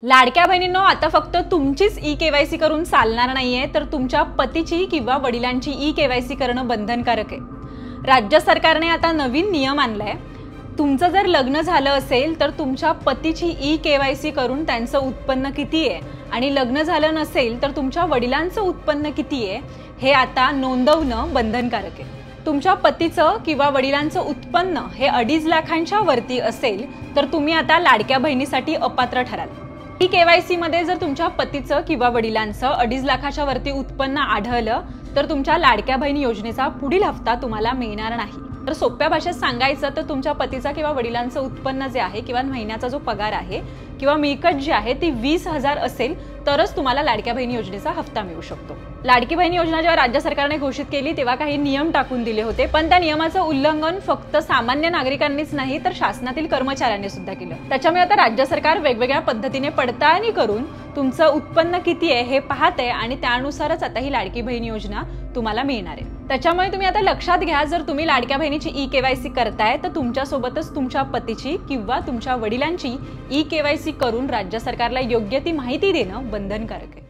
लाडक्या बहिणींनो, आता फक्त तुमचीच ई-केवायसी करून चालणार नाहीये, तर तुमच्या पतीची किंवा वडिलांची ई-केवायसी करणं बंधनकारक आहे। राज्य सरकारने आता नवीन नियम आणलाय। तुमचं जर लग्न झालं असेल तर तुमच्या पतीची ई-केवायसी करून त्यांचं उत्पन्न किती आहे आणि लग्न झालं नसेल तर तुमच्या वडिलांचं उत्पन्न किती आहे हे आता नोंदवणं बंधनकारक आहे। तुमच्या पतीचं किंवा वडिलांचं उत्पन्न हे 2.5 लाखांच्या वरती असेल तर तुम्ही आता लाडक्या बहिणीसाठी अपात्र ठराल। ई-केवायसी मध्ये जर तुमच्या पतीचं किंवा वडिलांचं 2.5 लाखाच्या वरती उत्पन्न आढळलं तर तुमच्या लाडक्या बहिणी योजनेचा पुढील हप्ता तुम्हाला मिळणार नाही। तर सोप्या भाषेत सांगायचं तर तुमच्या पतीचा किंवा वडिलांचं उत्पन्न जे आहे किंवा महिन्याचा जो पगार आहे किंवा मिळकत जी आहे ती 20,000 असेल तरच तुम्हाला लाडक्या बहिणी योजनेचा हप्ता मिळू शकतो। लाडकी बहिणी योजना जेव्हा राज्य सरकारने घोषित केली तेव्हा काही नियम टाकून दिले होते, पण त्या नियमाचं उल्लंघन फक्त सामान्य नागरिकांनीच नाही तर शासनातील कर्मचाऱ्यांनी सुद्धा केलं। त्याच्यामुळे आता राज्य सरकार वेगवेगळ्या पद्धतीने पडताळणी करून तुमचं उत्पन्न किती आहे हे पाहते आणि त्यानुसारच आता ही लाडकी बहिणी योजना तुम्हाला मिळणार आहे। त्याच्यामुळे तुम्ही आता लक्षात घ्या, जर तुम्ही लाडक्या बहिणीची ई-केवायसी करताय तर तुमच्यासोबतच तुमच्या पतीची किंवा तुमच्या वडिलांची ई-केवायसी करून राज्य सरकारला योग्य ती माहिती देणं बंधनकारक आहे।